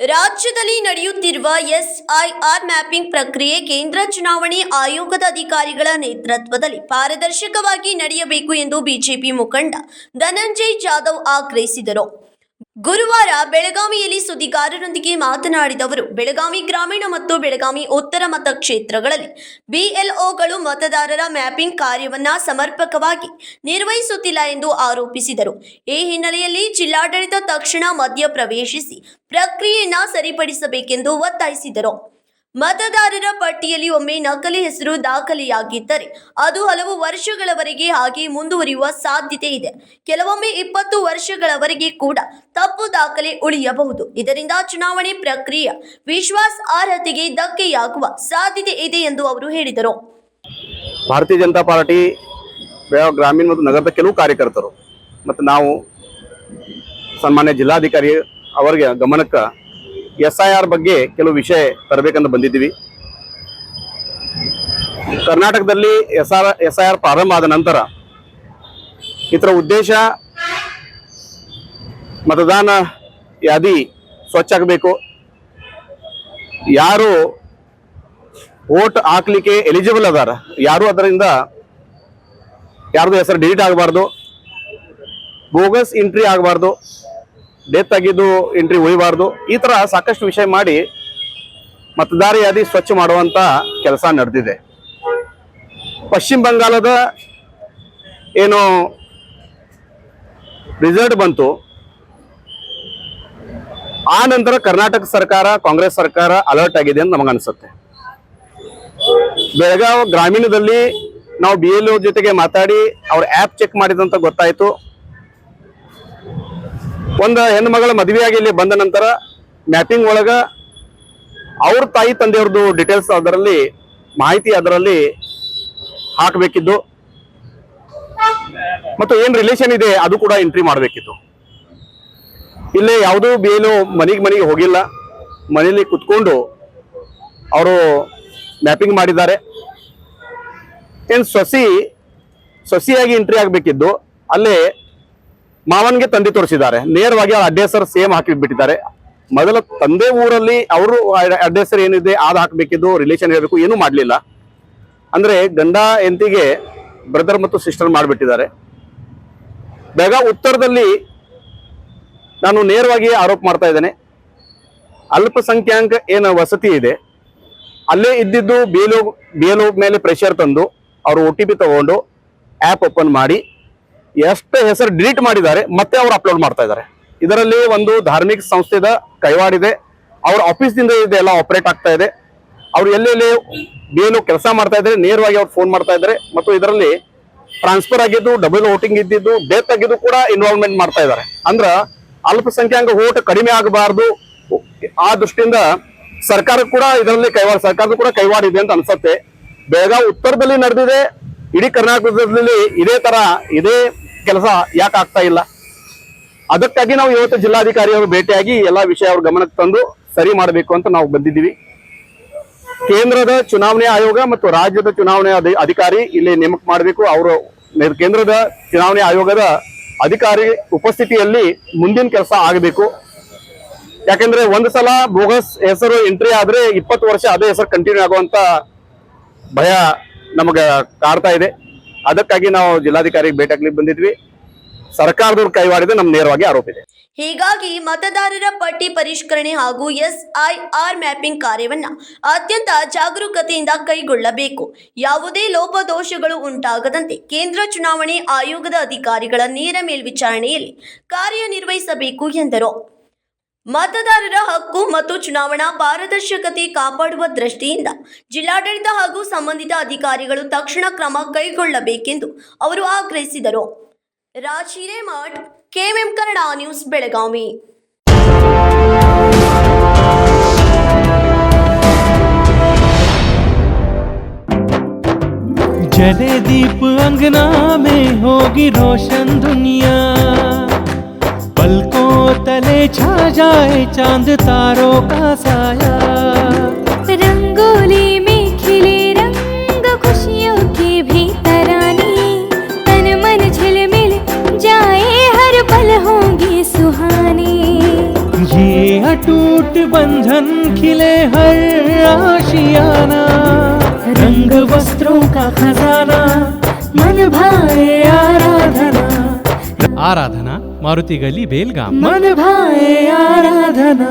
ರಾಜ್ಯದಲ್ಲಿ ನಡೆಯುತ್ತಿರುವ SIR mapping ಪ್ರಕ್ರಿಯೆ ಕೇಂದ್ರ ಚುನಾವಣೆ ಆಯೋಗದ ಅಧಿಕಾರಿಗಳ ನೇತೃತ್ವದಲ್ಲಿ ಪಾರದರ್ಶಕವಾಗಿ ನಡೆಯಬೇಕು ಎಂದು ಬಿಜೆಪಿ ಮುಖಂಡ ಧನಂಜಯ್ ಜಾಧವ್ ಆಗ್ರಹಿಸಿದರು. ಗುರುವಾರ ಬೆಳಗಾವಿಯಲ್ಲಿ ಸುದ್ದಿಗಾರರೊಂದಿಗೆ ಮಾತನಾಡಿದ ಅವರು, ಬೆಳಗಾವಿ ಗ್ರಾಮೀಣ ಮತ್ತು ಬೆಳಗಾವಿ ಉತ್ತರ ಮತಕ್ಷೇತ್ರಗಳಲ್ಲಿ ಬಿಎಲ್ಒಗಳು ಮತದಾರರ ಮ್ಯಾಪಿಂಗ್ ಕಾರ್ಯವನ್ನು ಸಮರ್ಪಕವಾಗಿ ನಿರ್ವಹಿಸುತ್ತಿಲ್ಲ ಎಂದು ಆರೋಪಿಸಿದರು. ಈ ಹಿನ್ನೆಲೆಯಲ್ಲಿ ಜಿಲ್ಲಾಡಳಿತ ತಕ್ಷಣ ಮಧ್ಯ ಪ್ರವೇಶಿಸಿ ಪ್ರಕ್ರಿಯೆಯನ್ನು ಸರಿಪಡಿಸಬೇಕೆಂದು ಒತ್ತಾಯಿಸಿದರು. ಮತದಾರರ ಪಟ್ಟಿಯಲ್ಲಿ ಒಮ್ಮೆ ನಕಲಿ ಹೆಸರು ದಾಖಲೆಯಾಗಿದ್ದರೆ ಅದು ಹಲವು ವರ್ಷಗಳವರೆಗೆ ಹಾಗೆ ಮುಂದುವರಿಯುವ ಸಾಧ್ಯತೆ ಇದೆ. ಕೆಲವೊಮ್ಮೆ 20 ವರ್ಷಗಳವರೆಗೆ ಕೂಡ ತಪ್ಪು ದಾಖಲೆ ಉಳಿಯಬಹುದು. ಇದರಿಂದ ಚುನಾವಣೆ ಪ್ರಕ್ರಿಯೆಯ ವಿಶ್ವಾಸಾರ್ಹತೆಗೆ ಧಕ್ಕೆಯಾಗುವ ಸಾಧ್ಯತೆ ಇದೆ ಎಂದು ಅವರು ಹೇಳಿದರು. ಭಾರತೀಯ ಜನತಾ ಪಾರ್ಟಿ ಗ್ರಾಮೀಣ ಮತ್ತು ನಗರದ ಕೆಲವು ಕಾರ್ಯಕರ್ತರು ಮತ್ತು ನಾವು ಸನ್ಮಾನ್ಯ ಜಿಲ್ಲಾಧಿಕಾರಿ ಅವರಿಗೆ ಗಮನಕ್ಕೆ ಎಸ್ಐಆರ್ ಬಗ್ಗೆ ಕೆಲವು ವಿಷಯ ತರಬೇಕಂತ ಬಂದಿದ್ದೀವಿ. ಕರ್ನಾಟಕದಲ್ಲಿ ಎಸ್ಐಆರ್ ಪ್ರಾರಂಭ ಆದ ನಂತರ ಇದರ ಉದ್ದೇಶ ಮತದಾನ ಯಾದಿ ಸ್ವಚ್ಛ ಆಗಬೇಕು, ಯಾರು ವೋಟ್ ಹಾಕ್ಲಿಕ್ಕೆ ಎಲಿಜಿಬಲ್ ಅದಾರ ಯಾರು ಅದರಿಂದ ಯಾರ್ದು ಹೆಸರು ಡಿಲೀಟ್ ಆಗಬಾರ್ದು, ಬೋಗಸ್ ಎಂಟ್ರಿ ಆಗಬಾರ್ದು, ಡೆತ್ ಆಗಿದ್ದು ಎಂಟ್ರಿ ಒಯ್ಯಬಾರ್ದು. ಈ ಥರ ಸಾಕಷ್ಟು ವಿಷಯ ಮಾಡಿ ಮತದಾರ ಯಾದಿ ಸ್ವಚ್ಛ ಮಾಡುವಂಥ ಕೆಲಸ ನಡೆದಿದೆ. ಪಶ್ಚಿಮ ಬಂಗಾಳದ ಏನು ರಿಸಲ್ಟ್ ಬಂತು, ಆ ನಂತರ ಕರ್ನಾಟಕ ಸರ್ಕಾರ, ಕಾಂಗ್ರೆಸ್ ಸರ್ಕಾರ ಅಲರ್ಟ್ ಆಗಿದೆ ಅಂತ ನಮಗನ್ಸುತ್ತೆ. ಬೆಳಗಾವಿ ಗ್ರಾಮೀಣದಲ್ಲಿ ನಾವು BLO ಜೊತೆಗೆ ಮಾತಾಡಿ ಅವ್ರ ಆ್ಯಪ್ ಚೆಕ್ ಮಾಡಿದಂತ ಗೊತ್ತಾಯಿತು. ಒಂದು ಹೆಣ್ಣು ಮಗಳ ಮದುವೆಯಾಗಿ ಇಲ್ಲಿ ಬಂದ ನಂತರ ಮ್ಯಾಪಿಂಗ್ ಒಳಗ ಅವ್ರ ತಾಯಿ ತಂದೆಯವ್ರದ್ದು ಡೀಟೇಲ್ಸ್ ಅದರಲ್ಲಿ ಮಾಹಿತಿ ಅದರಲ್ಲಿ ಹಾಕಬೇಕಿದ್ದು ಮತ್ತು ಏನು ರಿಲೇಷನ್ ಇದೆ ಅದು ಕೂಡ ಎಂಟ್ರಿ ಮಾಡಬೇಕಿತ್ತು. ಇಲ್ಲೇ ಯಾವುದೂ BLO ಮನೆಗೆ ಹೋಗಿಲ್ಲ, ಮನೆಯಲ್ಲಿ ಕುತ್ಕೊಂಡು ಅವರು ಮ್ಯಾಪಿಂಗ್ ಮಾಡಿದ್ದಾರೆ. ಏನು ಸೊಸಿಯಾಗಿ ಎಂಟ್ರಿ ಆಗಬೇಕಿದ್ದು ಅಲ್ಲೇ ಮಾವನ್ಗೆ ತಂದೆ ತೋರಿಸಿದ್ದಾರೆ, ನೇರವಾಗಿ ಅವ್ರ ಅಡ್ಡ ಹೆಸರು ಸೇಮ್ ಹಾಕಿಬಿಟ್ಟಿದ್ದಾರೆ. ಮೊದಲ ತಂದೆ ಊರಲ್ಲಿ ಅವರು ಅಡ್ಡ ಹೆಸರು ಏನಿದೆ ಅದು ಹಾಕಬೇಕಿದ್ದು, ರಿಲೇಷನ್ ಇರಬೇಕು, ಏನೂ ಮಾಡಲಿಲ್ಲ. ಅಂದರೆ ಗಂಡ ಹೆಂಡತಿಗೆ ಬ್ರದರ್ ಮತ್ತು ಸಿಸ್ಟರ್ ಮಾಡಿಬಿಟ್ಟಿದ್ದಾರೆ. ಬೆಳಗಾವಿ ಉತ್ತರದಲ್ಲಿ ನಾನು ನೇರವಾಗಿ ಆರೋಪ ಮಾಡ್ತಾ ಇದ್ದೇನೆ, ಅಲ್ಪಸಂಖ್ಯಾಕ ಏನು ವಸತಿ ಇದೆ ಅಲ್ಲೇ ಇದ್ದಿದ್ದು BLO ಮೇಲೆ ಪ್ರೆಷರ್ ತಂದು ಅವರು OTP ತಗೊಂಡು ಆ್ಯಪ್ ಓಪನ್ ಮಾಡಿ ಎಷ್ಟು ಹೆಸರು ಡಿಲೀಟ್ ಮಾಡಿದ್ದಾರೆ ಮತ್ತೆ ಅವರು ಅಪ್ಲೋಡ್ ಮಾಡ್ತಾ ಇದ್ದಾರೆ. ಇದರಲ್ಲಿ ಒಂದು ಧಾರ್ಮಿಕ ಸಂಸ್ಥೆದ ಕೈವಾಡಿದೆ, ಅವ್ರ ಆಫೀಸ್ದಿಂದ ಇದೆಲ್ಲ ಆಪರೇಟ್ ಆಗ್ತಾ ಇದೆ. ಅವ್ರು ಎಲ್ಲೆಲ್ಲಿ BLO ಕೆಲಸ ಮಾಡ್ತಾ ಇದ್ದಾರೆ ನೇರವಾಗಿ ಅವ್ರು ಫೋನ್ ಮಾಡ್ತಾ ಇದ್ದಾರೆ ಮತ್ತು ಇದರಲ್ಲಿ ಟ್ರಾನ್ಸ್ಫರ್ ಆಗಿದ್ದು, ಡಬಲ್ ವೋಟಿಂಗ್ ಇದ್ದಿದ್ದು, ಡೆತ್ ಆಗಿದ್ದು ಕೂಡ ಇನ್ವಾಲ್ವ್ಮೆಂಟ್ ಮಾಡ್ತಾ ಇದ್ದಾರೆ. ಅಂದ್ರೆ ಅಲ್ಪಸಂಖ್ಯಾಕ ವೋಟ್ ಕಡಿಮೆ ಆಗಬಾರ್ದು, ಆ ದೃಷ್ಟಿಯಿಂದ ಸರ್ಕಾರ ಕೂಡ ಇದರಲ್ಲಿ ಸರ್ಕಾರದ ಕೂಡ ಕೈವಾಡಿದೆ ಅಂತ ಅನ್ಸುತ್ತೆ. ಬೆಳಗಾವಿ ಉತ್ತರದಲ್ಲಿ ನಡೆದಿದೆ, ಇಡೀ ಕರ್ನಾಟಕದಲ್ಲಿ ಇದೇ ಕೆಲಸ ಯಾಕೆ ಆಗ್ತಾ ಇಲ್ಲ? ಅದಕ್ಕಾಗಿ ನಾವು ಇವತ್ತು ಜಿಲ್ಲಾಧಿಕಾರಿಯವರು ಭೇಟಿಯಾಗಿ ಎಲ್ಲ ವಿಷಯ ಅವ್ರ ಗಮನಕ್ಕೆ ತಂದು ಸರಿ ಮಾಡಬೇಕು ಅಂತ ನಾವು ಬಂದಿದ್ದೀವಿ. ಕೇಂದ್ರದ ಚುನಾವಣೆ ಆಯೋಗ ಮತ್ತು ರಾಜ್ಯದ ಚುನಾವಣೆ ಅಧಿಕಾರಿ ಇಲ್ಲಿ ನೇಮಕ ಮಾಡಬೇಕು. ಅವರು ಕೇಂದ್ರದ ಚುನಾವಣೆ ಆಯೋಗದ ಅಧಿಕಾರಿ ಉಪಸ್ಥಿತಿಯಲ್ಲಿ ಮುಂದಿನ ಕೆಲಸ ಆಗಬೇಕು. ಯಾಕಂದ್ರೆ ಒಂದು ಸಲ ಬೋಗಸ್ ಹೆಸರು ಎಂಟ್ರಿ ಆದ್ರೆ 20 ವರ್ಷ ಅದೇ ಹೆಸರು ಕಂಟಿನ್ಯೂ ಆಗುವಂತ ಭಯ ನಮಗೆ ಕಾಡ್ತಾ ಇದೆ. ಅದಕ್ಕಾಗಿ ನಾವು ಜಿಲ್ಲಾಧಿಕಾರಿಗೆ ಭೇಟಿಯಾಗ್ಲಿಕ್ಕೆ ಬಂದಿದ್ವಿ. ಸರ್ಕಾರದವ್ರ ಕೈವಾಡಿದೆ ನಮ್ಮ ನೇರವಾಗಿ ಆರೋಪ ಇದೆ. ಹೀಗಾಗಿ ಮತದಾರರ ಪಟ್ಟಿ ಪರಿಷ್ಕರಣೆ ಹಾಗೂ ಎಸ್ಐಆರ್ ಮ್ಯಾಪಿಂಗ್ ಕಾರ್ಯವನ್ನು ಅತ್ಯಂತ ಜಾಗರೂಕತೆಯಿಂದ ಕೈಗೊಳ್ಳಬೇಕು. ಯಾವುದೇ ಲೋಪದೋಷಗಳು ಉಂಟಾಗದಂತೆ ಕೇಂದ್ರ ಚುನಾವಣೆ ಆಯೋಗದ ಅಧಿಕಾರಿಗಳ ನೇರ ಮೇಲ್ವಿಚಾರಣೆಯಲ್ಲಿ ಕಾರ್ಯನಿರ್ವಹಿಸಬೇಕು ಎಂದರು. ಮತದಾರರ ಹಕ್ಕು ಮತ್ತು ಚುನಾವಣಾ ಪಾರದರ್ಶಕತೆ ಕಾಪಾಡುವ ದೃಷ್ಟಿಯಿಂದ ಜಿಲ್ಲಾಡಳಿತ ಹಾಗೂ ಸಂಬಂಧಿತ ಅಧಿಕಾರಿಗಳು ತಕ್ಷಣ ಕ್ರಮ ಕೈಗೊಳ್ಳಬೇಕೆಂದು ಅವರು ಆಗ್ರಹಿಸಿದರು. Raj Hiremath, KMM Kannada news, Belagavi. जले दीप अंगना में होगी रोशन दुनिया, पलकों तले छा जाए चांद तारों का साया, रंगोली में खिले रंग खुशियों की भी तरानी, तन मन झिलमिल जाए हर पल होंगी सुहानी। ये अटूट रक्त बंधन खिले हर आशियाना, रंग वस्त्रों का खजाना, मन भाए आराधना। आराधना, मारुति गली, बेलगाम। मन भाए आराधना।